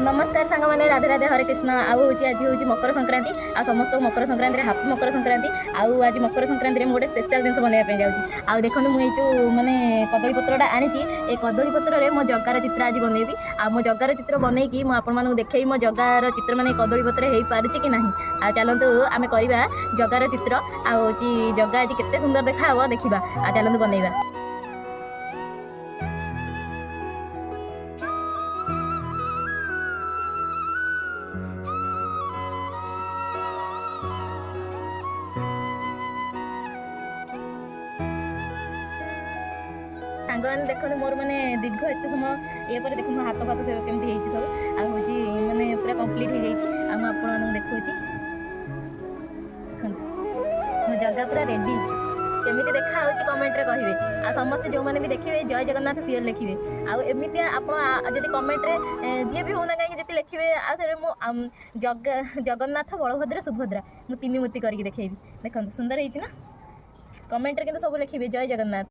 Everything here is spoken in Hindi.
नमस्कार सांग मैंने राधे राधे हरे कृष्ण आज हूँ मकर संक्रांति आ समस्त मकर संक्रांति हापी मकर संक्रांति आज मकर संक्रांति में गोटे स्पेशल जिन बनवाई जाऊँगी आ देखो मुझे जो मैंने कदली पत्रटा आनी ए कदली पत्र में मो जगार चित्र आज बनैबी आ मो जगार चित्र बनईकी मुझे देखेबी मो जगार चित्र मैंने कदली पत्र हो पारे कि ना आ चलतु आम करवा जगार चित्र आ जगा आज केते सुंदर देखा देखा आ चलतु बनैबा। सांग मैंने देखो मोर मैंने दीर्घ एत समय ये देख मो हाथ फाथ सब केमती सब आ माने पूरा कंप्लीट हो जाइए आपको देखा मो जगह पूरा रेडी केमी देखा कमेंट रे कहे आ समस्ते जो मैंने भी देखिए जय जगन्नाथ सियर लिखे आमती आप कमेंट रे जी भी होना कहीं जी लिखे आगे जगन्नाथ बलभद्र सुभद्रा मुझे तीन मूर्ति करके देखेबी देखो सुंदर है ना कमेंट रे किंतु सब लिखे जय जगन्नाथ।